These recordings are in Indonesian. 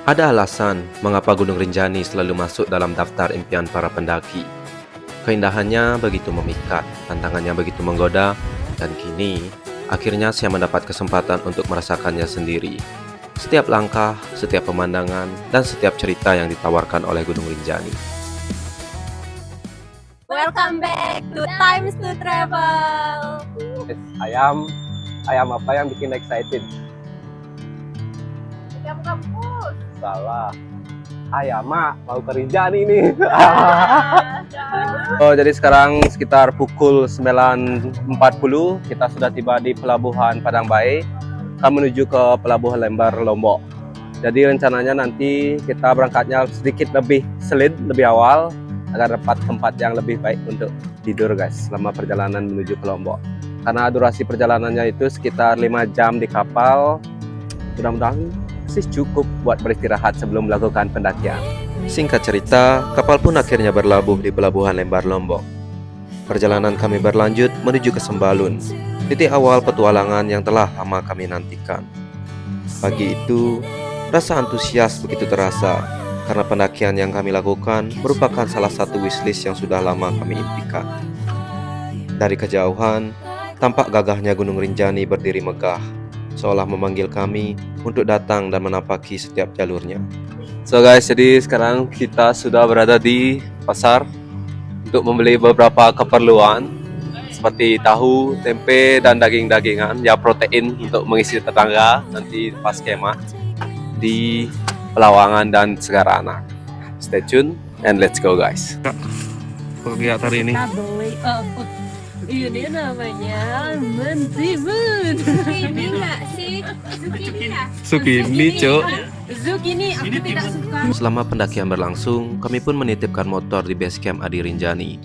Ada alasan mengapa Gunung Rinjani selalu masuk dalam daftar impian para pendaki. Keindahannya begitu memikat, tantangannya begitu menggoda, dan kini akhirnya saya mendapat kesempatan untuk merasakannya sendiri. Setiap langkah, setiap pemandangan, dan setiap cerita yang ditawarkan oleh Gunung Rinjani. Welcome back to Times to Travel. Ayam apa yang bikin excited? Ayam kampus. Salah. Ayam mau ke Rinjani nih. Oh, jadi sekarang sekitar pukul 9.40 kita sudah tiba di Pelabuhan Padang Bae. Kami menuju ke Pelabuhan Lembar Lombok. Jadi rencananya nanti kita berangkatnya sedikit lebih lebih awal agar dapat tempat yang lebih baik untuk tidur guys selama perjalanan menuju ke Lombok. Karena durasi perjalanannya itu sekitar 5 jam di kapal. Mudah-mudahan sih cukup buat beristirahat sebelum melakukan pendakian. Singkat cerita, kapal pun akhirnya berlabuh di Pelabuhan Lembar Lombok. Perjalanan kami berlanjut menuju ke Sembalun, titik awal petualangan yang telah lama kami nantikan. Pagi itu, rasa antusias begitu terasa karena pendakian yang kami lakukan merupakan salah satu wishlist yang sudah lama kami impikan. Dari kejauhan, tampak gagahnya Gunung Rinjani berdiri megah, seolah memanggil kami untuk datang dan menapaki setiap jalurnya. So guys, jadi sekarang kita sudah berada di pasar untuk membeli beberapa keperluan seperti tahu, tempe, dan daging-dagingan, ya protein untuk mengisi tetangga nanti pas kemah di Pelawangan dan Segarana. Stay tune and let's go guys. Lihat hari ini. Kita beli ini namanya mentimun. Zucchini nggak sih? Zucchini ya? Zucchini, Cuk. Zucchini aku tidak suka. Selama pendakian berlangsung, kami pun menitipkan motor di base camp Adi Rinjani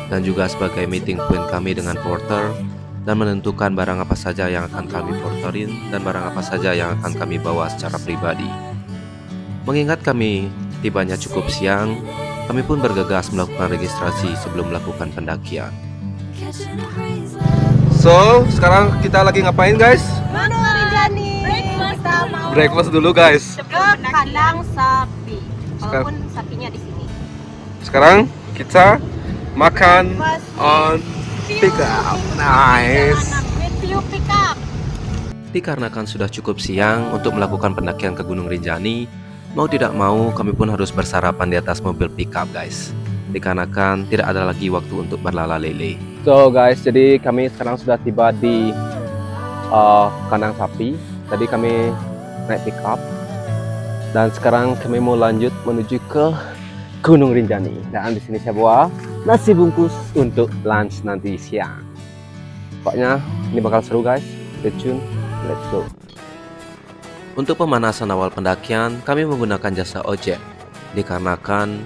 dan juga sebagai meeting point kami dengan porter dan menentukan barang apa saja yang akan kami porterin dan barang apa saja yang akan kami bawa secara pribadi. Mengingat kami tibanya cukup siang, kami pun bergegas melakukan registrasi sebelum melakukan pendakian. So, sekarang kita lagi ngapain guys? Gunung Rinjani. Kita mau Breakfast dulu guys. ke kandang sapi. Walaupun sapinya di sini. Sekarang kita makan on pick up. Nice. With view pickup. Dikarenakan sudah cukup siang untuk melakukan pendakian ke Gunung Rinjani, mau tidak mau kami pun harus bersarapan di atas mobil pickup guys. Dikarenakan tidak ada lagi waktu untuk berlala lele. So guys, jadi kami sekarang sudah tiba di kandang sapi. Tadi kami naik pick up dan sekarang kami mau lanjut menuju ke Gunung Rinjani. Dan di sini saya bawa nasi bungkus untuk lunch nanti siang. Pokoknya ini bakal seru guys. Stay tune, let's go. Untuk pemanasan awal pendakian, kami menggunakan jasa ojek. Dikarenakan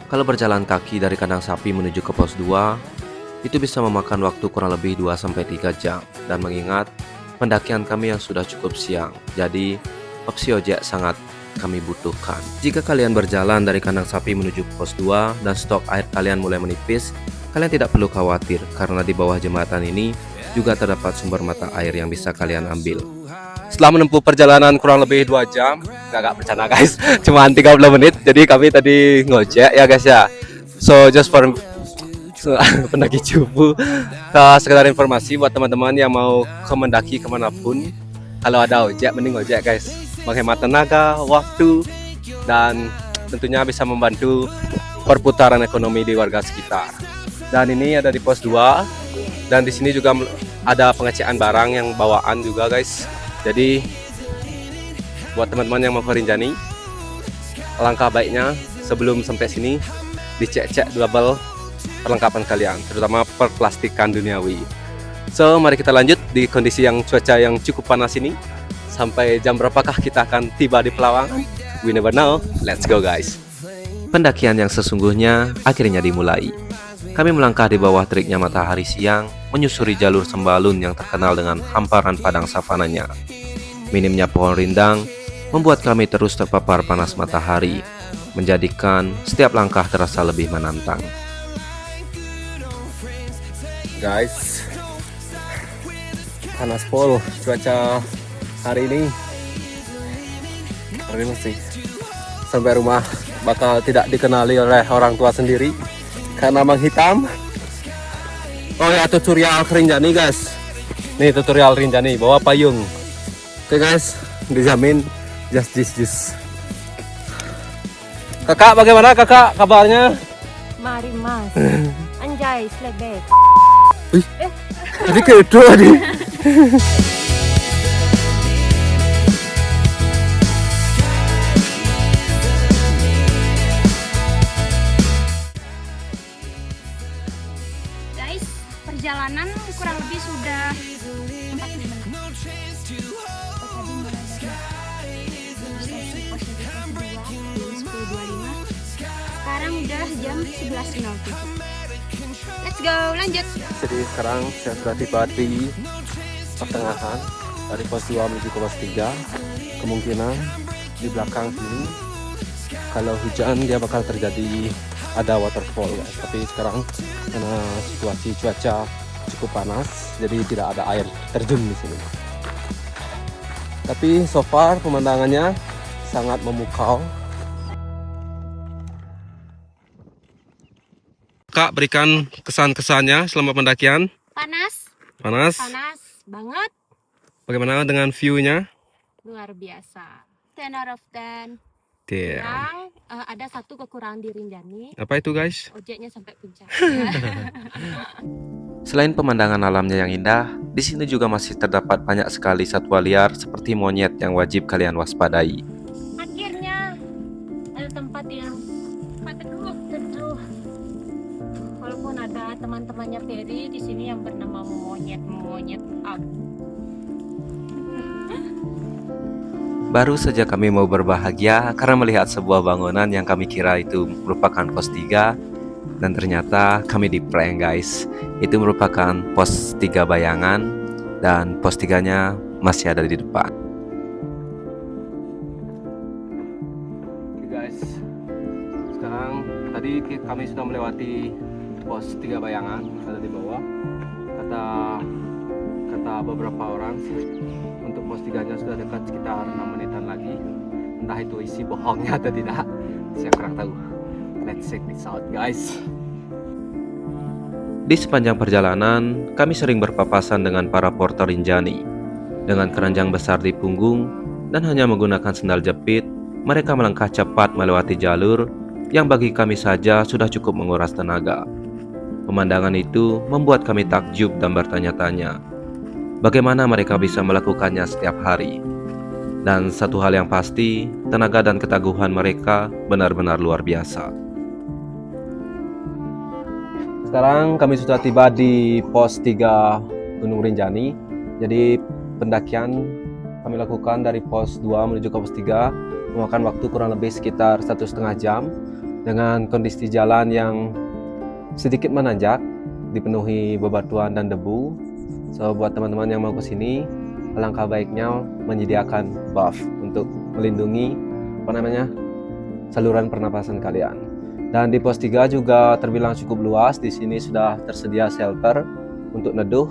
kalau berjalan kaki dari kandang sapi menuju ke pos 2, itu bisa memakan waktu kurang lebih 2-3 jam. Dan mengingat pendakian kami yang sudah cukup siang, jadi opsi ojek sangat kami butuhkan. Jika kalian berjalan dari kandang sapi menuju pos 2 dan stok air kalian mulai menipis, kalian tidak perlu khawatir karena di bawah jembatan ini juga terdapat sumber mata air yang bisa kalian ambil. Setelah menempuh perjalanan kurang lebih 2 jam, nggak bercanda guys, cuma 30 menit. Jadi kami tadi ngojek ya guys ya. So just for pendaki cupu, sekedar informasi buat teman-teman yang mau mendaki kemanapun, kalau ada ojek mending ojek guys, menghemat tenaga, waktu, dan tentunya bisa membantu perputaran ekonomi di warga sekitar. Dan ini ada di pos 2, dan di sini juga ada pengecekan barang yang bawaan juga guys. Jadi buat teman-teman yang mau ke Rinjani, alangkah baiknya sebelum sampai sini dicek-cek double perlengkapan kalian, terutama perplastikan duniawi. So mari kita lanjut di kondisi yang cuaca yang cukup panas ini. Sampai jam berapakah kita akan tiba di Pelawangan? We never know. Let's go guys. Pendakian yang sesungguhnya akhirnya dimulai. Kami melangkah di bawah teriknya matahari siang, menyusuri jalur Sembalun yang terkenal dengan hamparan padang savananya. Minimnya pohon rindang membuat kami terus terpapar panas matahari, menjadikan setiap langkah terasa lebih menantang. Guys, panas pol cuaca hari ini masih sampai rumah bakal tidak dikenali oleh orang tua sendiri karena menghitam. Oh ya, tutorial Rinjani guys. Nih tutorial Rinjani, bawa payung. Oke guys, dijamin just. Kakak bagaimana kakak kabarnya? Mari mas. Anjay, slebek. Tadi kayak itu tadi. Guys, perjalanan kurang lebih sudah 40 menit. Tadi mulai dari stasiun Posisi 10.25. Sekarang udah jam 11.07. Let's go, lanjut. Jadi sekarang saya sudah tiba di pertengahan dari pos 2 menuju ke pos 3. Kemungkinan di belakang sini kalau hujan dia bakal terjadi ada waterfall guys. Tapi sekarang karena situasi cuaca cukup panas, jadi tidak ada air terjun di sini. Tapi so far pemandangannya sangat memukau. Kak, berikan kesan-kesannya selama pendakian. Panas Panas. banget, Bagaimana dengan view-nya? luar biasa. 10 out of 10. Damn. Yang ada satu kekurangan di Rinjani, Apa itu guys? ojeknya sampai puncak. Selain pemandangan alamnya yang indah, di sini juga masih terdapat banyak sekali satwa liar seperti monyet yang wajib kalian waspadai. Akhirnya ada tempat yang teduh. Walaupun ada teman-temannya Ferry di sini yang bernama monyet up. Baru saja kami mau berbahagia karena melihat sebuah bangunan yang kami kira itu merupakan pos 3, dan ternyata kami di prank guys. Itu merupakan pos 3 bayangan dan pos 3-nya masih ada di depan. Oke guys, sekarang tadi kami sudah melewati pos 3 bayangan, ada di bawah. Kata beberapa orang sih untuk pos 3-nya sudah dekat sekitar 6 menitan lagi. Entah itu isi bohongnya atau tidak, saya kurang tahu. Let's check this out guys. Di sepanjang perjalanan, kami sering berpapasan dengan para porter Rinjani. Dengan keranjang besar di punggung dan hanya menggunakan sendal jepit, mereka melangkah cepat melewati jalur yang bagi kami saja sudah cukup menguras tenaga. Pemandangan itu membuat kami takjub dan bertanya-tanya, bagaimana mereka bisa melakukannya setiap hari. Dan satu hal yang pasti, tenaga dan ketaguhan mereka benar-benar luar biasa. Sekarang kami sudah tiba di pos 3 Gunung Rinjani. Jadi pendakian kami lakukan dari pos 2 menuju ke pos 3 memakan waktu kurang lebih sekitar 1,5 jam dengan kondisi jalan yang sedikit menanjak, dipenuhi bebatuan dan debu. So buat teman-teman yang mau ke sini, alangkah baiknya menyediakan buff untuk melindungi saluran pernapasan kalian. Dan di pos 3 juga terbilang cukup luas. Di sini sudah tersedia shelter untuk neduh.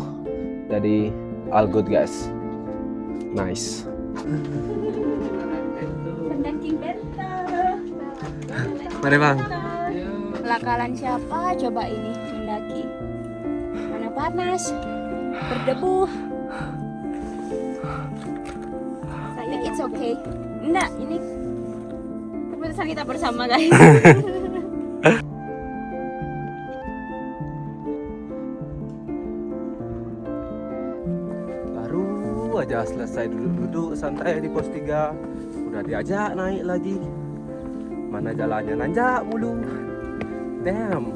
Jadi all good guys. Nice. Pendaking beta. Mari bang. Lakalan siapa coba ini mendaki? Mana panas, berdebu. Saya it's okay. Enggak, ini keputusan kita bersama guys. Baru aja selesai duduk-duduk santai di pos 3, udah diajak naik lagi. Mana jalannya nanjak mulu. Damn.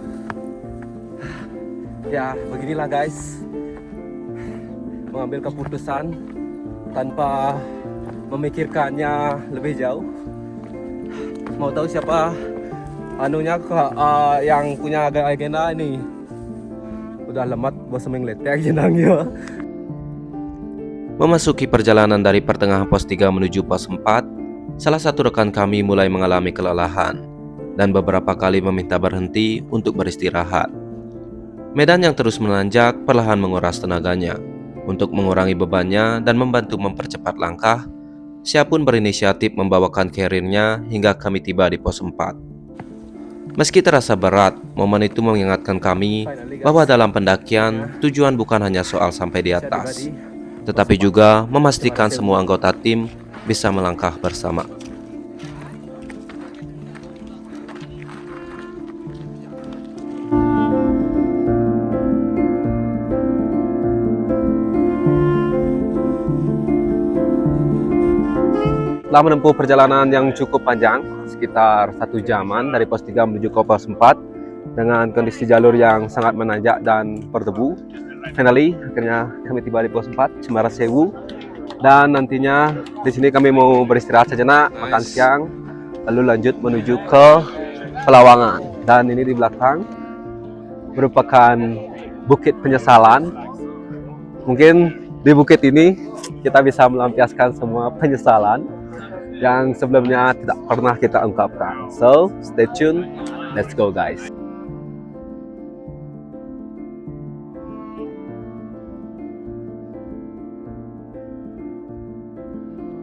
Ya beginilah guys, mengambil keputusan tanpa memikirkannya lebih jauh. Mau tahu siapa yang punya agenda ini? Udah lemat bos mengletek jenangnya. Memasuki perjalanan dari pertengahan pos 3 menuju pos 4, salah satu rekan kami mulai mengalami kelelahan dan beberapa kali meminta berhenti untuk beristirahat. Medan yang terus menanjak perlahan menguras tenaganya. Untuk mengurangi bebannya dan membantu mempercepat langkah, Saya pun berinisiatif membawakan karirnya hingga kami tiba di pos 4. Meski terasa berat, momen itu mengingatkan kami bahwa dalam pendakian, tujuan bukan hanya soal sampai di atas, tetapi juga memastikan semua anggota tim bisa melangkah bersama. Setelah menempuh perjalanan yang cukup panjang, sekitar 1 jaman dari pos 3 menuju ke pos 4 dengan kondisi jalur yang sangat menanjak dan berdebu. Finally, akhirnya kami tiba di pos 4, Cemara Sewu. Dan nantinya di sini kami mau beristirahat sejenak, makan siang, lalu lanjut menuju ke Pelawangan. Dan ini di belakang merupakan Bukit Penyesalan. Mungkin di bukit ini kita bisa melampiaskan semua penyesalan yang sebelumnya tidak pernah kita ungkapkan. So, stay tune. Let's go, guys.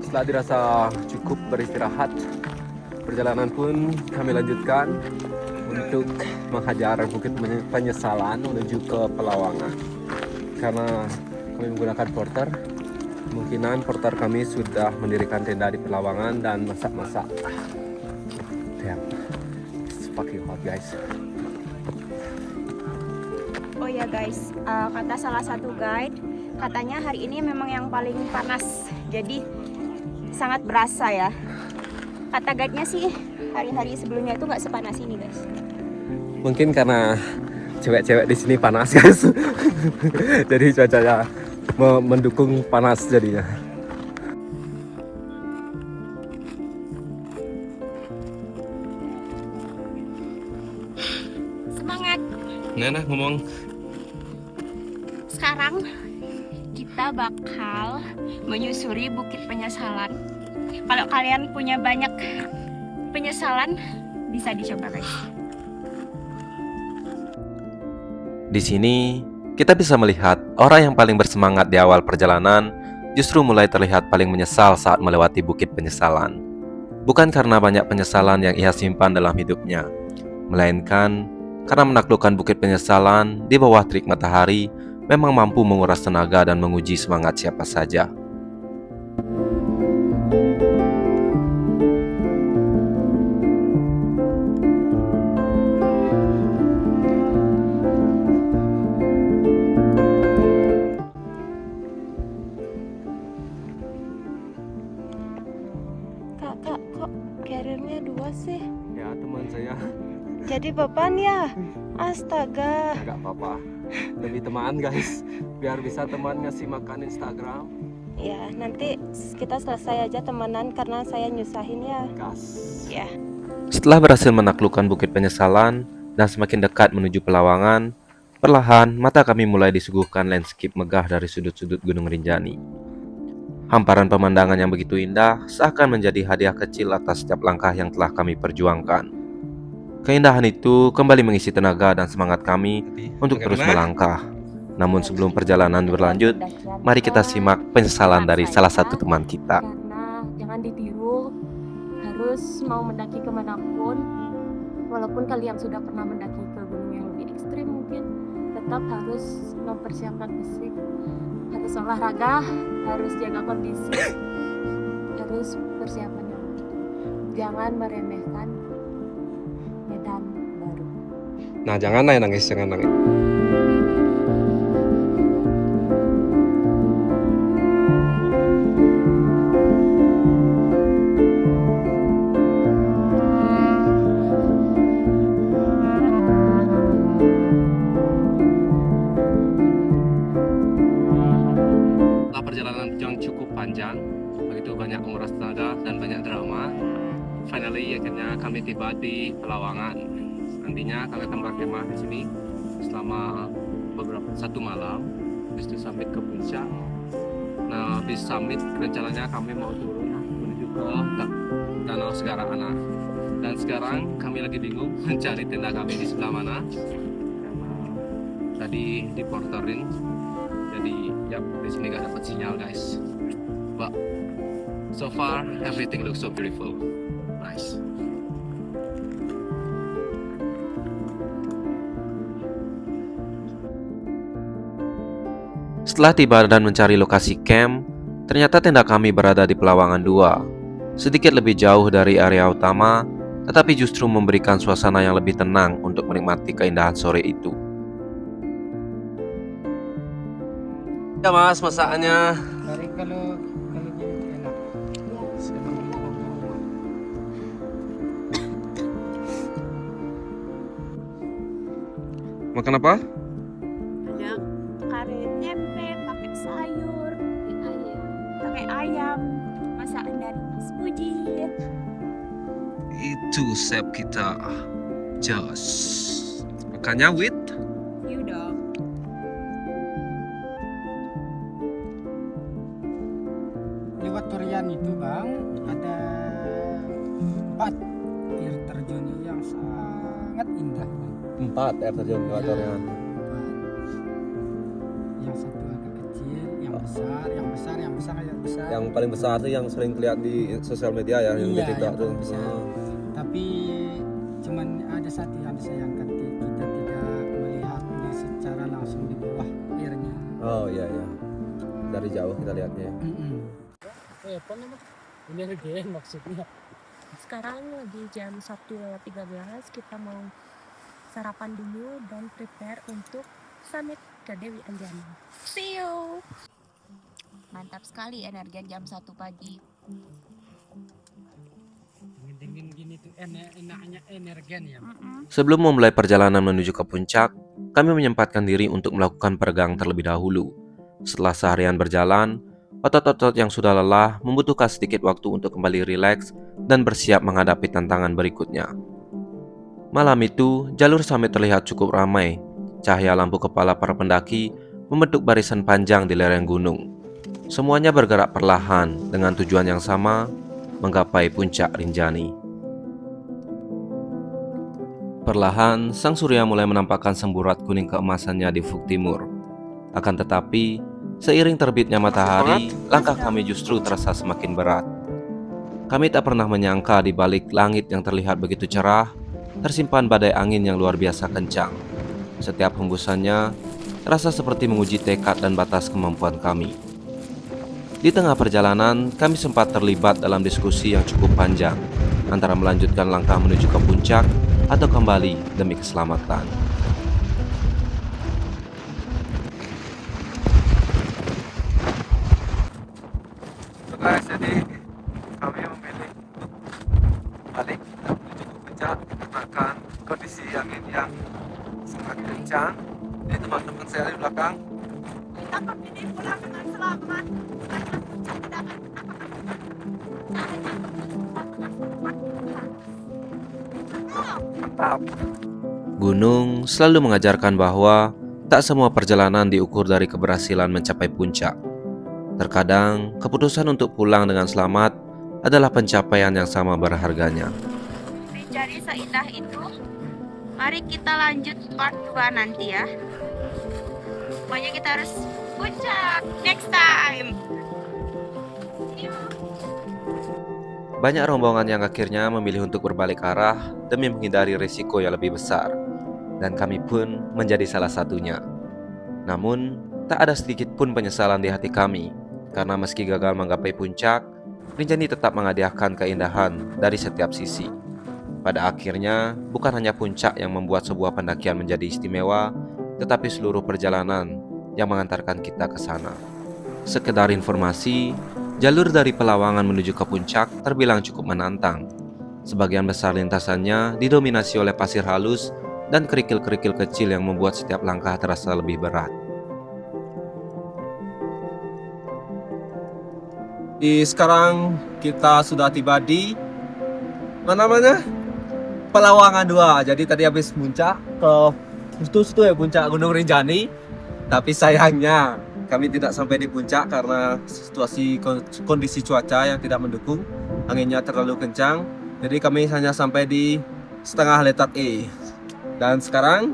Setelah dirasa cukup beristirahat, perjalanan pun kami lanjutkan untuk menghajar Bukit Penyesalan menuju ke Pelawangan. Karena kami menggunakan porter, kemungkinan porter kami sudah mendirikan tenda di Pelawangan dan masak-masak. Damn, it's fucking hot, guys. Oh ya guys, kata salah satu guide, katanya hari ini memang yang paling panas. Jadi sangat berasa ya. Kata guide-nya sih hari-hari sebelumnya itu nggak sepanas ini guys. Mungkin karena cewek-cewek di sini panas, guys. Jadi cuacanya mendukung panas jadinya. Semangat. Nana ngomong. Sekarang kita bakal menyusuri Bukit Penyesalan. Kalau kalian punya banyak penyesalan, bisa dicoba guys. Di sini, kita bisa melihat orang yang paling bersemangat di awal perjalanan justru mulai terlihat paling menyesal saat melewati Bukit Penyesalan. Bukan karena banyak penyesalan yang ia simpan dalam hidupnya, melainkan karena menaklukkan Bukit Penyesalan di bawah terik matahari memang mampu menguras tenaga dan menguji semangat siapa saja. Kak, kok karirnya 2 sih? Ya, teman saya Jadi beban ya? Astaga. nggak apa-apa. Demi teman, guys, biar bisa teman ngasih makan Instagram. Ya, nanti kita selesai aja temenan karena saya nyusahin ya. Gas. Ya. Setelah berhasil menaklukkan Bukit Penyesalan dan semakin dekat menuju Pelawangan, perlahan mata kami mulai disuguhkan landscape megah dari sudut-sudut Gunung Rinjani. Hamparan pemandangan yang begitu indah seakan menjadi hadiah kecil atas setiap langkah yang telah kami perjuangkan. Keindahan itu kembali mengisi tenaga dan semangat kami untuk terus melangkah. Namun sebelum perjalanan berlanjut, mari kita simak penyesalan dari salah satu teman kita. Karena jangan ditiru, harus mau mendaki kemanapun, walaupun kalian sudah pernah mendaki ke gunung yang lebih ekstrim mungkin, tetap harus mempersiapkan fisik, harus olahraga, harus jaga kondisi, harus persiapan yang begitu. Jangan meremehkan medan baru. Nah, jangan nangis, jangan nangis. Setelah perjalanan yang cukup panjang, begitu banyak menguras tenaga dan banyak drama, finally akhirnya kami tiba di Pelawangan. Nantinya kami akan berkemah di sini selama satu malam, habis itu summit ke puncak. Nah, habis summit rencananya kami mau turun menuju ke Danau Segara Anak. Dan sekarang kami lagi bingung mencari tenda kami di sebelah mana, karena tadi diporterin. Jadi, ya di sini gak dapat sinyal, guys. Mbak, So far, everything looks so beautiful. Nice. Setelah tiba dan mencari lokasi camp, ternyata tenda kami berada di Pelawangan 2, sedikit lebih jauh dari area utama, tetapi justru memberikan suasana yang lebih tenang untuk menikmati keindahan sore itu. Ya mas, masakannya. Dari kalau gini enak. Makan apa? Ada kare tempe pakai sayur, pakai ayam, masakan dari Mas Puji. Itu chef kita, Jos. Makannya with You dong. Lewat Torian itu bang, ada 4 air terjun yang sangat indah bang. 4 air terjun lewat Torian. Yang satu agak kecil, yang besar, yang besar, yang besar, yang besar. Yang paling besar tuh yang sering lihat di sosial media ya, yang di Iya, TikTok yang tuh. paling besar. Oh. Tapi cuman ada satu yang disayangkan, kita tidak melihatnya secara langsung di bawah airnya. Oh iya iya. Dari jauh kita lihatnya. Apa namanya? Energen maksudnya. Sekarang lagi jam 1.13, kita mau sarapan dulu dan prepare untuk summit ke Dewi Anjani. See you. Mantap sekali energi jam 1 pagi. Dingin gini tuh enaknya energen ya. Sebelum memulai perjalanan menuju ke puncak, kami menyempatkan diri untuk melakukan peregang terlebih dahulu. Setelah seharian berjalan, otot-otot yang sudah lelah membutuhkan sedikit waktu untuk kembali rileks dan bersiap menghadapi tantangan berikutnya. Malam itu, jalur summit terlihat cukup ramai. Cahaya lampu kepala para pendaki membentuk barisan panjang di lereng gunung. Semuanya bergerak perlahan dengan tujuan yang sama, menggapai puncak Rinjani. Perlahan, sang surya mulai menampakkan semburat kuning keemasannya di ufuk timur. Akan tetapi, seiring terbitnya matahari, langkah kami justru terasa semakin berat. Kami tak pernah menyangka di balik langit yang terlihat begitu cerah, tersimpan badai angin yang luar biasa kencang. Setiap hembusannya terasa seperti menguji tekad dan batas kemampuan kami. Di tengah perjalanan, kami sempat terlibat dalam diskusi yang cukup panjang antara melanjutkan langkah menuju ke puncak atau kembali demi keselamatan. Guys, jadi kami memilih balik dan menuju ke puncak dikarenakan kondisi angin yang sangat kencang. Ini teman-teman saya di belakang. Kita kepilih pulang dengan selamat. Mantap. Gunung selalu mengajarkan bahwa tak semua perjalanan diukur dari keberhasilan mencapai puncak. Terkadang, keputusan untuk pulang dengan selamat adalah pencapaian yang sama berharganya. Rinjani seindah itu. Mari kita lanjut part 2 nanti ya. Pokoknya kita harus puncak next time. See you. Banyak rombongan yang akhirnya memilih untuk berbalik arah demi menghindari risiko yang lebih besar, dan kami pun menjadi salah satunya. Namun, tak ada sedikit pun penyesalan di hati kami, karena meski gagal menggapai puncak, Rinjani tetap menghadiahkan keindahan dari setiap sisi. Pada akhirnya, bukan hanya puncak yang membuat sebuah pendakian menjadi istimewa, tetapi seluruh perjalanan yang mengantarkan kita ke sana. Sekedar informasi, jalur dari Pelawangan menuju ke puncak terbilang cukup menantang. Sebagian besar lintasannya didominasi oleh pasir halus dan kerikil-kerikil kecil yang membuat setiap langkah terasa lebih berat. Sekarang kita sudah tiba di mana namanya? Pelawangan 2. Jadi tadi habis puncak ke itu ya puncak Gunung Rinjani. Tapi sayangnya kami tidak sampai di puncak karena situasi kondisi cuaca yang tidak mendukung. Anginnya terlalu kencang. Jadi kami hanya sampai di setengah letak E. Dan sekarang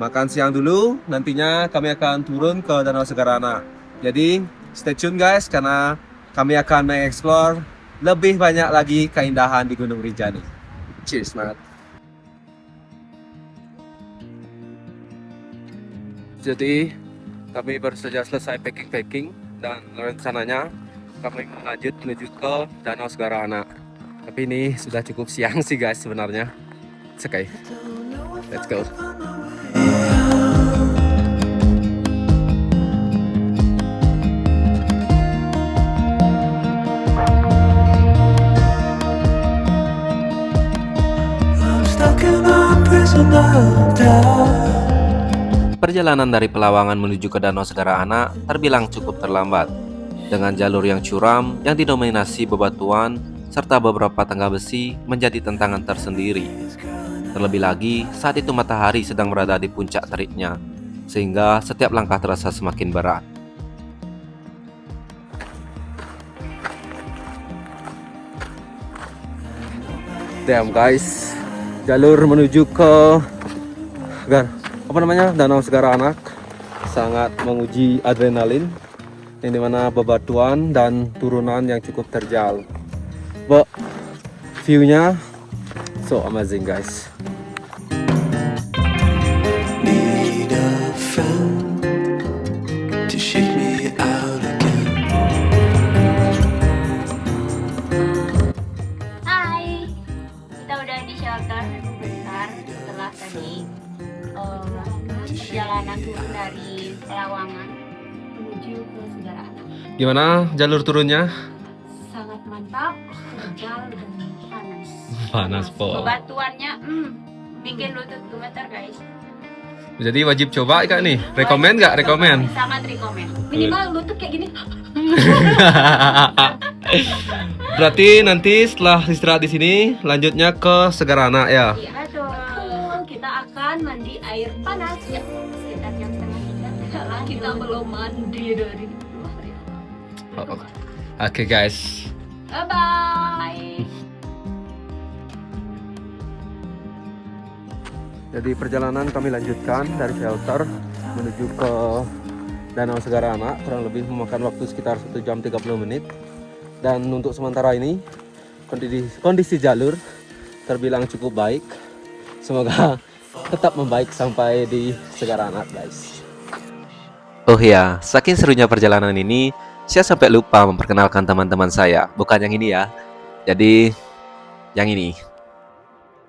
makan siang dulu. Nantinya kami akan turun ke Danau Segarana. Jadi stay tune guys, karena kami akan mengeksplor lebih banyak lagi keindahan di Gunung Rinjani. Cheers, man. Jadi kami baru saja selesai packing dan rencananya kami lanjut menuju ke Danau Segara Anak. Tapi ini sudah cukup siang sih guys sebenarnya. It's okay. Let's go. Perjalanan dari Pelawangan menuju ke Danau Segara Anak terbilang cukup terlambat, dengan jalur yang curam yang didominasi bebatuan serta beberapa tangga besi menjadi tantangan tersendiri. Terlebih lagi saat itu matahari sedang berada di puncak teriknya, sehingga setiap langkah terasa semakin berat. Damn guys, jalur menuju ke Danau Segara Anak sangat menguji adrenalin, yang dimana bebatuan dan turunan yang cukup terjal. But view-nya so amazing guys. Need a friend to shake me out again. Hai, kita udah di shelter bentar setelah tadi perjalanan turun dari Pelawangan menuju ke Segara Anak. Gimana jalur turunnya? Sangat mantap, terjal dan panas. Panas po. Bebatuannya bikin lutut gemeter guys. Jadi wajib coba kak nih. Rekomen nggak? Rekomen. Sangat rekomen. Minimal lutut kayak gini. Berarti nanti setelah istirahat di sini lanjutnya ke Segara Anak ya. Iya betul. Kita akan mandi air panas ya. Sekitar jam 2:30. Kita belum mandi dari luar ya. Oke guys. Bye bye. Jadi perjalanan kami lanjutkan dari shelter menuju ke Danau Segara Anak, kurang lebih memakan waktu sekitar 1 jam 30 menit. Dan untuk sementara ini kondisi jalur terbilang cukup baik. Semoga tetap membaik sampai di Segara Anak guys. Oh ya, saking serunya perjalanan ini, saya sampai lupa memperkenalkan teman-teman saya. Bukan yang ini ya. Jadi, yang ini.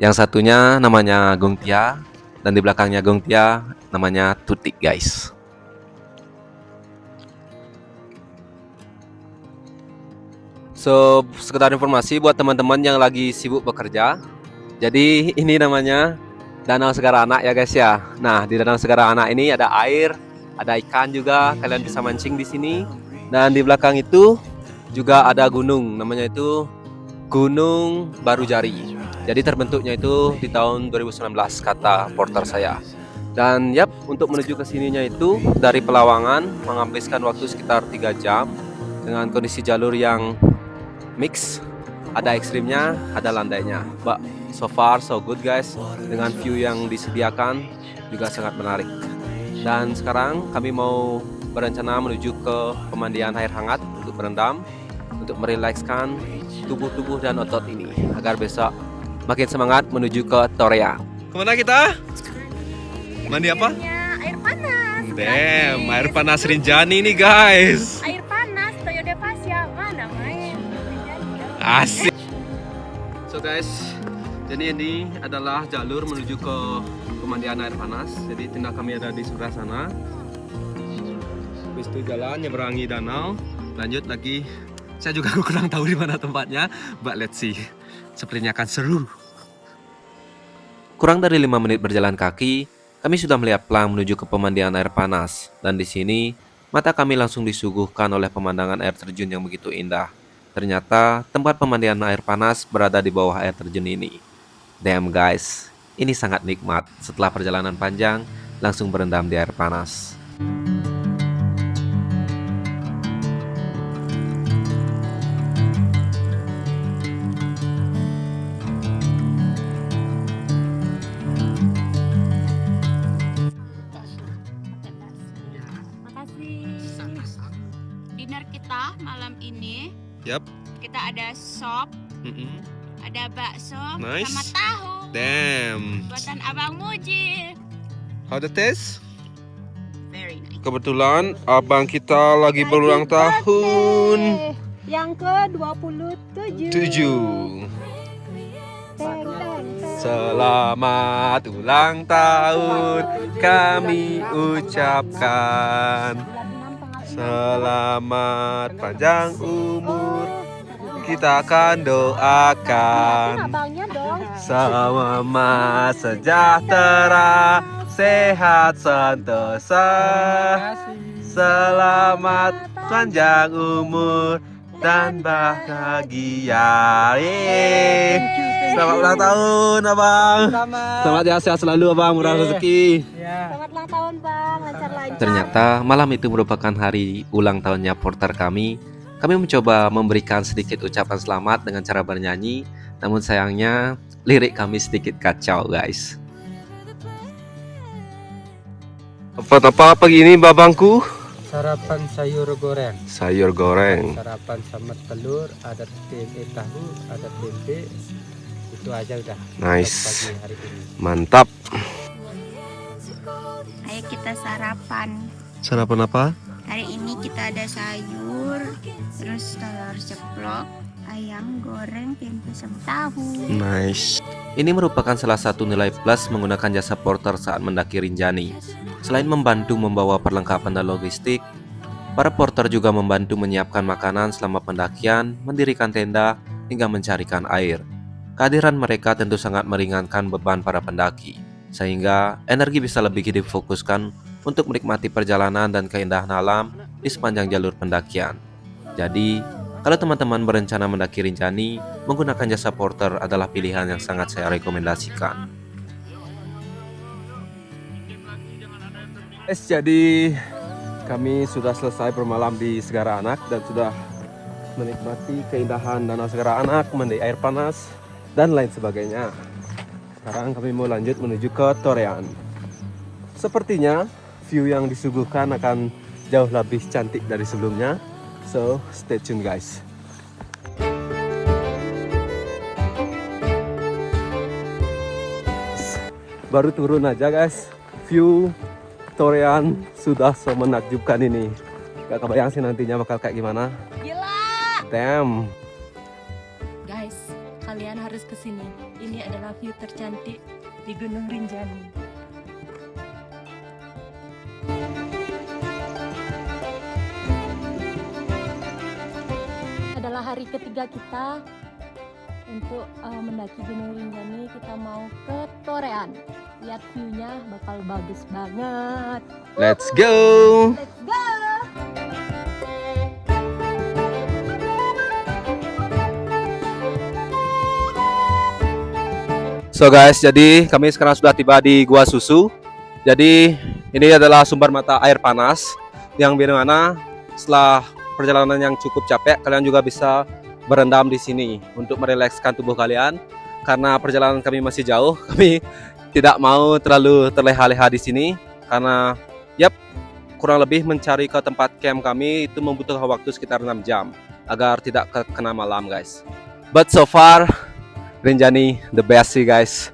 Yang satunya namanya Gung Tia, dan di belakangnya Gung Tia namanya Tutik guys. So, sekedar informasi buat teman-teman yang lagi sibuk bekerja. Jadi, ini namanya Danau Segara Anak ya guys ya. Nah, di Danau Segara Anak ini ada air, ada ikan juga, kalian bisa mancing di sini. Dan di belakang itu juga ada gunung, namanya itu Gunung Barujari. Jadi terbentuknya itu di tahun 2019 kata porter saya. Dan yap, untuk menuju ke sininya itu dari Pelawangan menghabiskan waktu sekitar 3 jam dengan kondisi jalur yang mix, ada ekstrimnya, ada landainya. But so far so good guys, dengan view yang disediakan juga sangat menarik. Dan sekarang kami mau berencana menuju ke pemandian air hangat untuk berendam, untuk merilekskan tubuh dan otot ini agar besok makin semangat menuju ke Torea. Kemana kita? Mandi apa? Air panas. Damn, air panas Rinjani nih guys. Air panas Toyo Devasya mana main? Asik. So guys, jadi ini adalah jalur menuju ke pemandian air panas. Jadi tenda kami ada di sebelah sana. Habis itu jalan nyeberangi danau, lanjut lagi. Saya juga kurang tahu di mana tempatnya, but let's see. Sepertinya akan seru. Kurang dari 5 menit berjalan kaki, kami sudah melihat pelang menuju ke pemandian air panas. Dan di sini, mata kami langsung disuguhkan oleh pemandangan air terjun yang begitu indah. Ternyata, tempat pemandian air panas berada di bawah air terjun ini. Damn guys, ini sangat nikmat. Setelah perjalanan panjang, langsung berendam di air panas. Makasih. Dinner kita malam ini kita ada sop, ada bakso, Nice. sama tahu. Damn. Buatan Abang Muji. How the taste? Very nice. Kebetulan abang kita lagi berulang tahun. Yang ke-27. 7. Selamat ulang tahun kami ucapkan. Selamat panjang umur kita akan doakan. Abangnya dong. Selamat sejahtera, sehat sentosa. Selamat panjang umur dan bahagia. Yeay. Selamat ulang tahun abang. Selamat ya, sehat selalu abang, murah rezeki. Selamat ulang tahun Bang, lancar-lancar. Ternyata malam itu merupakan hari ulang tahunnya porter kami. Kami mencoba memberikan sedikit ucapan selamat dengan cara bernyanyi, namun sayangnya lirik kami sedikit kacau guys. Apa pagi ini babangku? Sarapan sayur goreng. Sayur goreng. Sarapan sama telur, ada tahu, ada tempe. Itu aja udah. Nice. Pagi hari ini. Mantap. Ayo kita sarapan. Sarapan apa? Hari ini kita ada sayur, terus telur ceplok, ayam goreng, tempe sama tahu. Nice. Ini merupakan salah satu nilai plus menggunakan jasa porter saat mendaki Rinjani. Selain membantu membawa perlengkapan dan logistik, para porter juga membantu menyiapkan makanan selama pendakian, mendirikan tenda, hingga mencarikan air. Kehadiran mereka tentu sangat meringankan beban para pendaki, sehingga energi bisa lebih difokuskan untuk menikmati perjalanan dan keindahan alam di sepanjang jalur pendakian. Jadi, kalau teman-teman berencana mendaki Rinjani, menggunakan jasa porter adalah pilihan yang sangat saya rekomendasikan. Jadi kami sudah selesai bermalam di Segara Anak dan sudah menikmati keindahan Danau Segara Anak, mandi air panas, dan lain sebagainya. Sekarang kami mau lanjut menuju ke Torean. Sepertinya view yang disuguhkan akan jauh lebih cantik dari sebelumnya. So, stay tune guys. Baru turun aja guys. View Torean sudah semenakjubkan ini. Gak kebayang sih nantinya bakal kayak gimana. Gila. Damn. Guys, kalian harus kesini. Ini adalah view tercantik di Gunung Rinjani. Adalah hari ketiga kita untuk mendaki Gunung Rinjani. Kita mau ke Torean. Lihat view-nya bakal bagus banget. Let's go. Let's go. So guys, jadi kami sekarang sudah tiba di Gua Susu. Jadi ini adalah sumber mata air panas yang mana setelah perjalanan yang cukup capek, kalian juga bisa berendam di sini untuk merilekskan tubuh kalian. Karena perjalanan kami masih jauh, kami tidak mau terlalu terleha-leha di sini karena kurang lebih mencari ke tempat camp kami itu membutuhkan waktu sekitar 6 jam agar tidak kena malam guys. But so far Rinjani the best sih guys.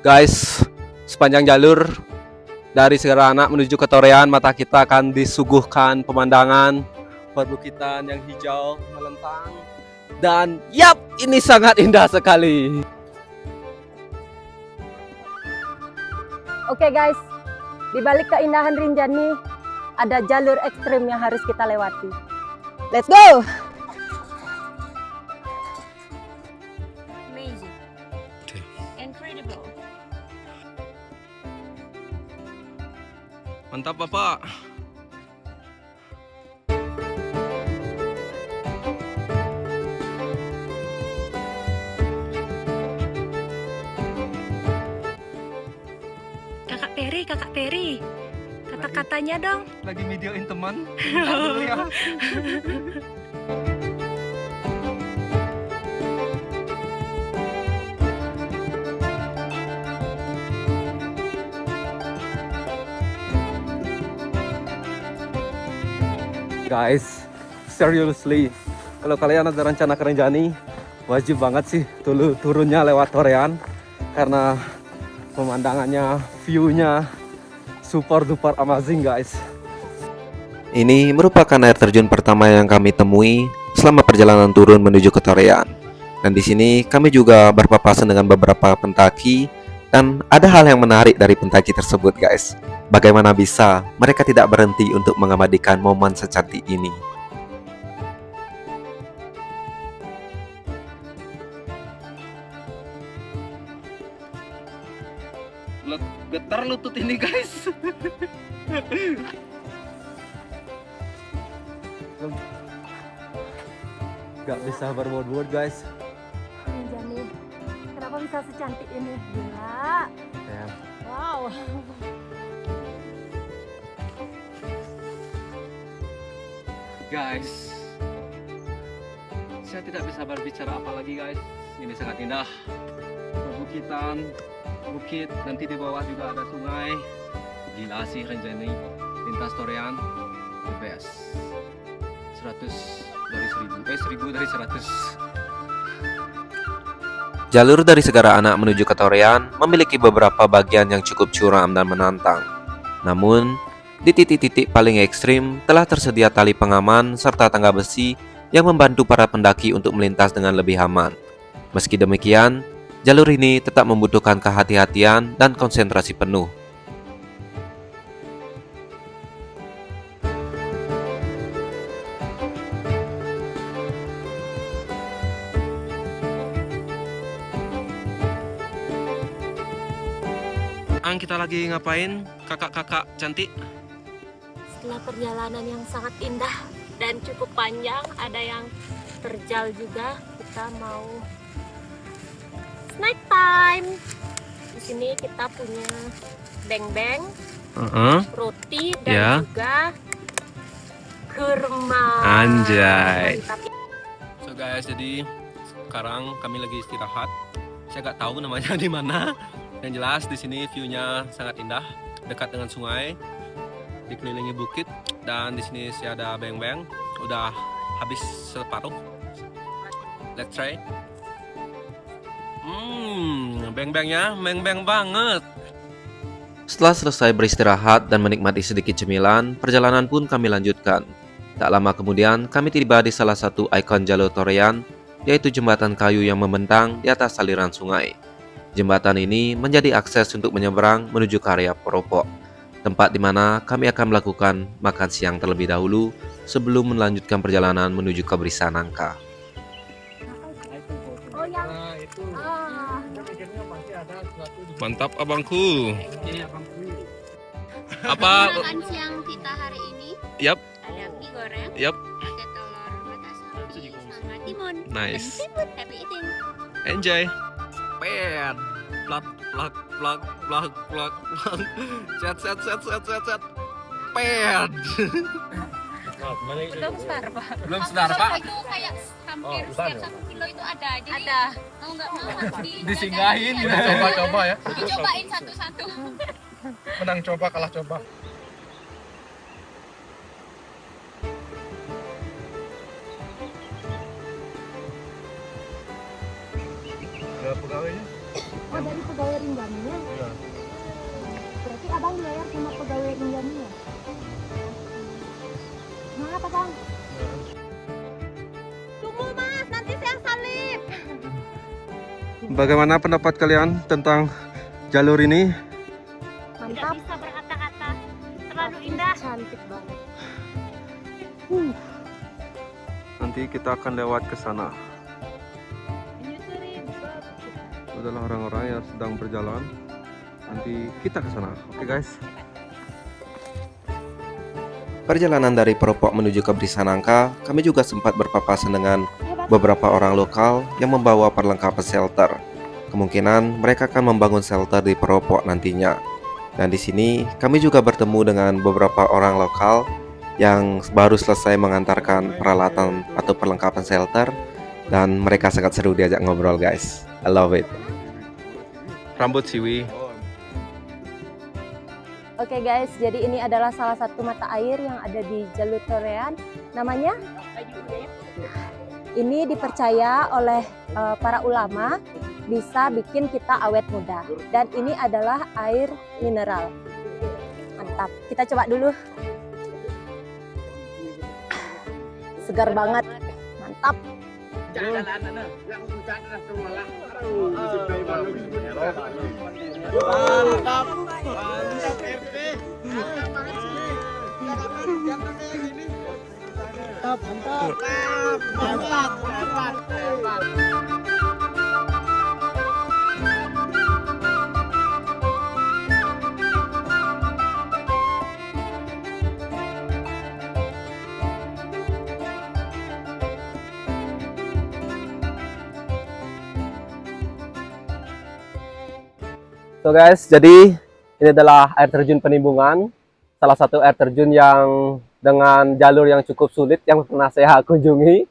Guys, sepanjang jalur dari Segara Anak menuju ke Torean, mata kita akan disuguhkan pemandangan perbukitan yang hijau melentang. Dan ini sangat indah sekali. Oke guys, di balik keindahan Rinjani ada jalur ekstrim yang harus kita lewati. Let's go! Amazing. Incredible. Mantap Bapak. Kakak Peri, kata-katanya dong. Lagi videoin teman. Dulu ya. Guys, seriously, kalau kalian ada rencana ke Rinjani, wajib banget sih turunnya lewat Torean karena pemandangannya, view-nya super duper amazing guys. Ini merupakan air terjun pertama yang kami temui selama perjalanan turun menuju ke Torean. Dan di sini kami juga berpapasan dengan beberapa pendaki dan ada hal yang menarik dari pendaki tersebut guys. Bagaimana bisa mereka tidak berhenti untuk mengabadikan momen secantik ini? Getar lutut ini guys. Gak bisa berbuat-buat guys. Rinjani, kenapa bisa secantik ini? Gila. Ya. Wow. Guys, saya tidak bisa berbicara apa lagi guys. Ini sangat indah. Perbukitan, bukit, nanti di bawah juga ada sungai. Gila sih Rinjani, lintas Torean, the best. 100 dari 1000 dari 100. Jalur dari Segara Anak menuju ke Torean memiliki beberapa bagian yang cukup curam dan menantang. Namun, di titik-titik paling ekstrim telah tersedia tali pengaman serta tangga besi yang membantu para pendaki untuk melintas dengan lebih aman. Meski demikian, jalur ini tetap membutuhkan kehati-hatian dan konsentrasi penuh. Kita lagi ngapain, kakak-kakak cantik? Setelah perjalanan yang sangat indah dan cukup panjang, ada yang terjal juga, kita mau snack time. Di sini kita punya beng-beng, roti dan juga kurma. Anjay. Mantap. So guys, jadi sekarang kami lagi istirahat. Saya nggak tahu namanya di mana. Yang jelas di sini view-nya sangat indah, dekat dengan sungai, dikelilingi bukit, dan di sini saya ada beng-beng. Udah habis separuh. Let's try. Beng-bengnya beng-beng banget. Setelah selesai beristirahat dan menikmati sedikit cemilan, perjalanan pun kami lanjutkan. Tak lama kemudian, kami tiba di salah satu ikon jalur Torean, yaitu jembatan kayu yang membentang di atas aliran sungai. Jembatan ini menjadi akses untuk menyeberang menuju ke area Poropok, tempat di mana kami akan melakukan makan siang terlebih dahulu sebelum melanjutkan perjalanan menuju ke Brisanangka. Oh yang Mantap abangku. Apa? Makan siang kita hari ini Yap, ada mie goreng, yap. ada telur mata sapi sama timun. Nice. Happy eating. Enjoy. Pet. Plak plak plak plak plak plak. Set. Pet. belum start Pak. Belum sedar, Pak. Itu kayak hampir setiap 1 kilo itu ada. Jadi Ada. mau nggak mau harus Disinggahin. Coba-coba ya. dicobain satu-satu. Menang coba kalah coba. Ada pegawainya? Oh dari pegawai Rinjaninya? Iya. Berarti abang dibayar sama pegawai Rinjaninya? Maaf abang. Tunggu mas, nanti saya salib. Bagaimana pendapat kalian tentang jalur ini? Tidak Mantap. bisa berkata-kata. Terlalu indah. Cantik banget. Nanti kita akan lewat ke sana. Adalah orang-orang yang sedang berjalan. Nanti kita ke sana. Oke guys. Perjalanan dari Poropok menuju ke Brisanangka, kami juga sempat berpapasan dengan beberapa orang lokal yang membawa perlengkapan shelter. Kemungkinan mereka akan membangun shelter di Poropok nantinya. Dan di sini kami juga bertemu dengan beberapa orang lokal yang baru selesai mengantarkan peralatan atau perlengkapan shelter, dan mereka sangat seru diajak ngobrol guys. I love it. Rambut siwi. Oke guys, jadi ini adalah salah satu mata air yang ada di Jalur Torean. Namanya? Ini dipercaya oleh para ulama bisa bikin kita awet muda. Dan ini adalah air mineral. Mantap. Kita coba dulu. Segar banget. Mantap. So guys, jadi ini adalah air terjun Penimbungan, salah satu air terjun yang dengan jalur yang cukup sulit yang pernah saya kunjungi.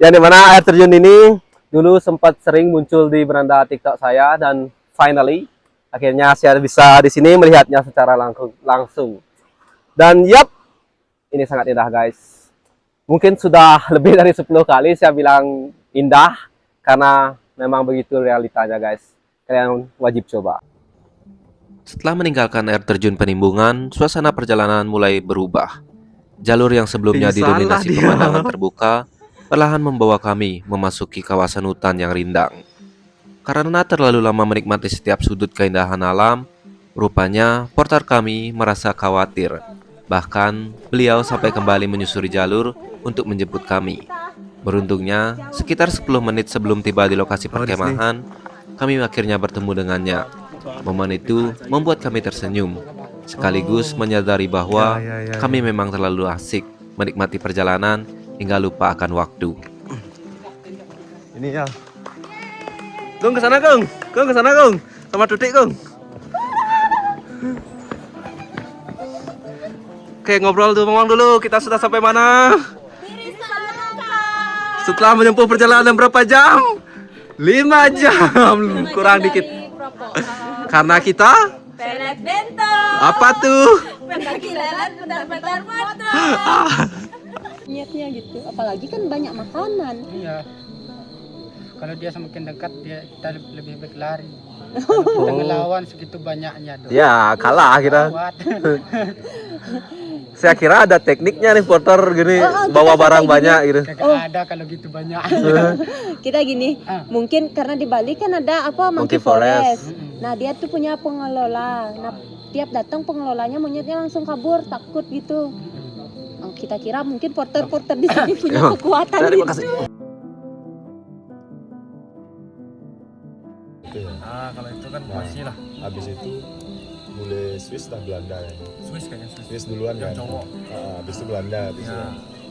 Yang dimana air terjun ini dulu sempat sering muncul di beranda TikTok saya dan finally akhirnya saya bisa di sini melihatnya secara langsung. Dan yap, ini sangat indah guys. Mungkin sudah lebih dari 10 kali saya bilang indah karena memang begitu realitanya guys. Kalian wajib coba. Setelah meninggalkan air terjun Penimbungan, suasana perjalanan mulai berubah. Jalur yang sebelumnya didominasi pemandangan terbuka, perlahan membawa kami memasuki kawasan hutan yang rindang. Karena terlalu lama menikmati setiap sudut keindahan alam, rupanya porter kami merasa khawatir. Bahkan, beliau sampai kembali menyusuri jalur untuk menjemput kami. Beruntungnya, sekitar 10 menit sebelum tiba di lokasi perkemahan, kami akhirnya bertemu dengannya. Momen itu membuat kami tersenyum, sekaligus menyadari bahwa kami memang terlalu asik menikmati perjalanan hingga lupa akan waktu. Ini ya. Kung ke sana, Kung. Kung ke sana, Kung. Sama Tutik, Kung. Oke, ngobrol dulu. Kita sudah sampai mana? Setelah menempuh perjalanan berapa jam? 5 jam. Kurang dikit. Karena kita Pelet bento. apa tuh? Pendaki lelet bentar-bentar foto. Niatnya gitu. Apalagi kan banyak makanan. Iya. Kalau dia semakin dekat kita lebih baik lari. Kalau kita ngelawan segitu banyaknya dong. Ya, kalah kita. Lewat. Saya kira ada tekniknya nih porter gini, bawa barang banyak gitu. Kagak ada kalau gitu banyak. Kita gini, mungkin karena di Bali kan ada apa Monkey Monkey Forest. Forest. Nah dia tuh punya pengelola. Nah tiap datang pengelolanya monyetnya langsung kabur, takut gitu. Oh, kita kira mungkin porter-porter di sini punya kekuatan Terima gitu. kasih. Kalau itu kan masih lah. Habis itu mulai Swiss dah Belanda ya. Swiss kayaknya Swiss. Swiss duluan Yang kan. cowok. Habis itu Belanda, habis itu.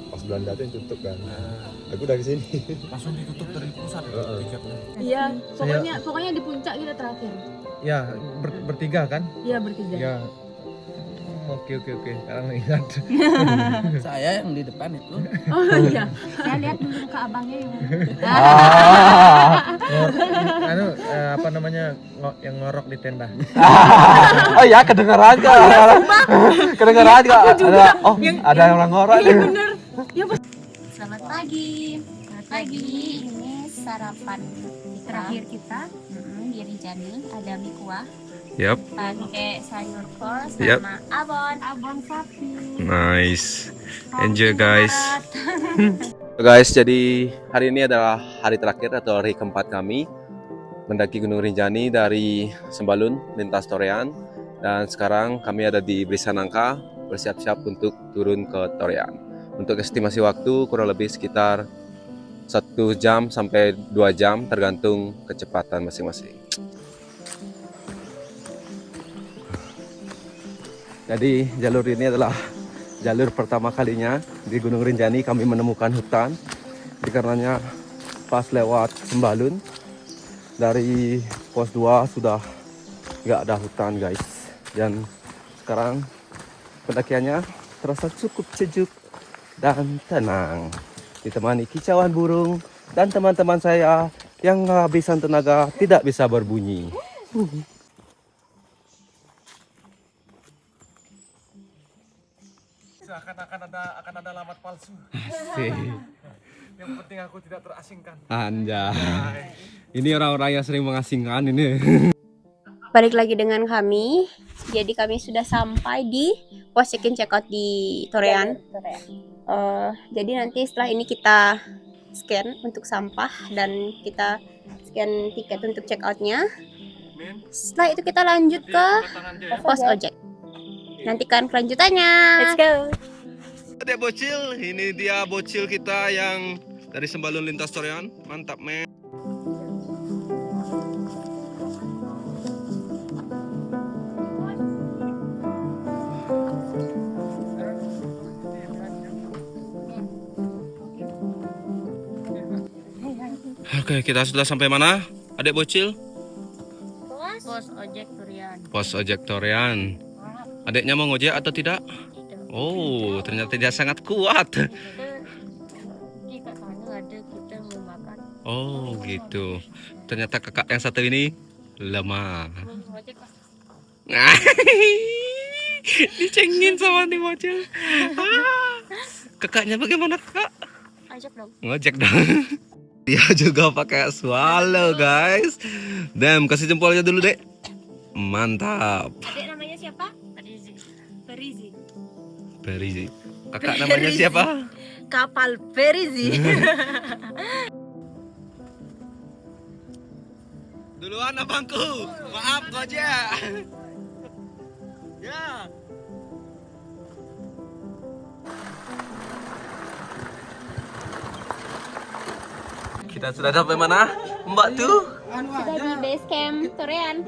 Pas Belanda tuh yang tutup kan. Aku dari sini. Langsung ditutup dari pusat tiketnya. Iya, pokoknya di puncak kita terakhir. Ya, bertiga kan? Iya bertiga. Ya. Oke. Sekarang ingat. Saya yang di depan itu. Oh iya. Saya lihat dulu ke abangnya yang. Apa namanya yang ngorok di tenda. Oh ya, kedengeran kak. Kedengeran kak. Ada orang ngorok. Iya bener. Selamat pagi. Selamat pagi. Ini sarapan terakhir kita di Rinjani. Ada mie kuah. Yap, Pakai sayur kol sama Yap. abon sapi. nice. Enjoy guys. Guys, jadi hari ini adalah hari terakhir atau hari keempat kami mendaki Gunung Rinjani dari Sembalun lintas Torean, dan sekarang kami ada di Brisanangka bersiap-siap untuk turun ke Torean. Untuk estimasi waktu kurang lebih sekitar 1 jam sampai 2 jam tergantung kecepatan masing-masing. Jadi jalur ini adalah jalur pertama kalinya di Gunung Rinjani kami menemukan hutan. Dikarenanya pas lewat Sembalun dari pos 2 sudah nggak ada hutan guys. Dan sekarang pendakiannya terasa cukup sejuk dan tenang. Ditemani kicauan burung dan teman-teman saya yang kehabisan tenaga tidak bisa berbunyi. Seakan-akan akan ada alamat palsu. Asik. Yang penting aku tidak terasingkan. Anjay. Ini orang-orang yang sering mengasingkan ini. Balik lagi dengan kami. Jadi kami sudah sampai di pos check-in check-out di Torean. Jadi nanti setelah ini kita scan untuk sampah dan kita scan tiket untuk check-outnya. Setelah itu kita lanjut ke pos ojek. Nantikan kelanjutannya. Let's go. Adek bocil, ini dia bocil kita yang dari Sembalun lintas Torean. Mantap, men. Oke, kita sudah sampai mana? Adek bocil? Pos ojek Durian. Pos ojek Torean. Adeknya mau ngojek atau tidak? Oh, ternyata dia sangat kuat. Di sana ada kita mau makan. Oh, gitu. Ternyata kakak yang satu ini lemah. Mau ojek pas. Dicengin sama nih bocil. Kakaknya bagaimana kakak? Ajak dong. Ngojek dong. Dia juga pakai swallow guys. Damn, kasih jempolnya dulu dek. Mantap. Adek namanya siapa? Perizi. Perizi. Kakak namanya siapa? Kapal Perizi. Duluan abangku. Maaf ngojek. Ya. Kita sudah sampai mana? Mbak tuh? Sudah di base camp Torean.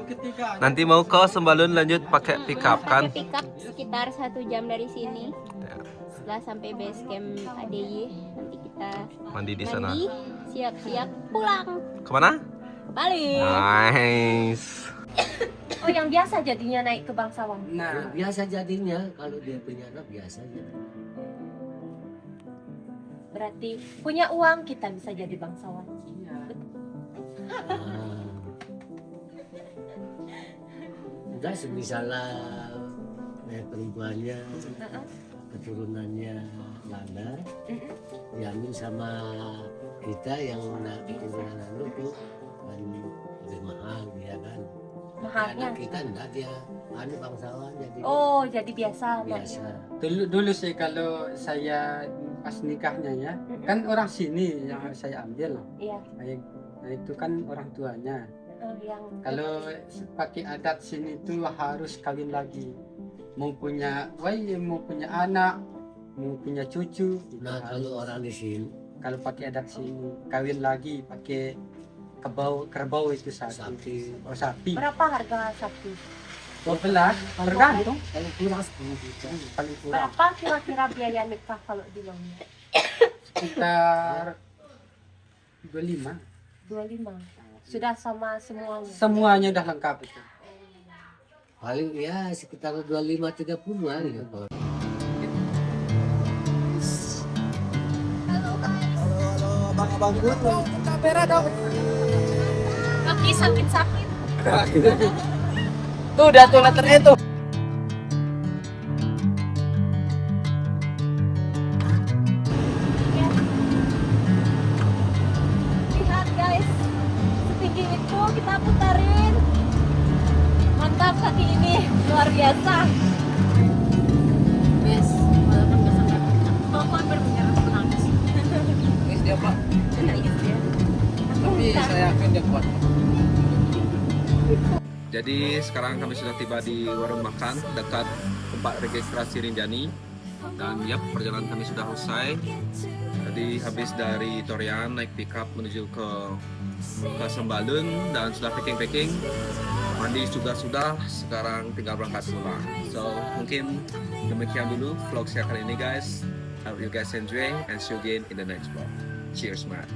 Nanti mau ke Sembalun lanjut pakai pick up kan? Pakai pick up sekitar 1 jam dari sini. Setelah sampai base camp ADY, nanti kita Mandi di sana. mandi, siap-siap pulang. Kemana? Balik. Nice. Oh, yang biasa jadinya naik ke bangsawan. Nah, Biasa jadinya kalau dia punya anak biasa aja. Berarti punya uang kita bisa jadi bangsawan. Enggak misalnya perempuannya keturunannya Landa diambil sama kita yang nak keturunan itu kan lebih mahal dia kan. Mahalnya. Anak kita enggak dia bangsawan jadi Oh, jadi biasa. biasa. Dulu sih kalau saya pas nikahnya ya, kan orang sini yang harus saya ambil. Iya. Nah, itu kan orang tuanya. Yang Kalau pakai adat sini itu harus kawin lagi. Mau punya anak, mau punya cucu. itu Nah harus. kalau orang di sini Kalau pakai adat sini kawin lagi pakai kerbau itu sapi sapi. berapa harga sapi? 12 tergantung kalau kurang 10 juta. paling kurang Berapa kira-kira biaya nikah kalau di Lombok? sekitar 25. 25. Sudah sama semuanya. Semuanya udah lengkap itu. Paling ya sekitar 25-30-an ya. Kaki sakit-sakit. tuh udah tuh letternya tuh. Lihat guys, setinggi itu kita putarin. Mantap kaki ini, luar biasa. Yes, walaupun gak sampai Bapak hampir menyerah menangis. Guys dia pak. Nangis dia. Tapi saya yakin dia kuat. Jadi sekarang kami sudah tiba di warung makan dekat tempat registrasi Rinjani. Dan ya, perjalanan kami sudah selesai. Tadi habis dari Torean naik pickup menuju ke Sembalun dan sudah packing. Mandi juga sudah, sekarang tinggal berangkat pulang. So mungkin demikian dulu vlog saya kali ini guys. I hope you guys enjoy and see you again in the next vlog. Cheers man.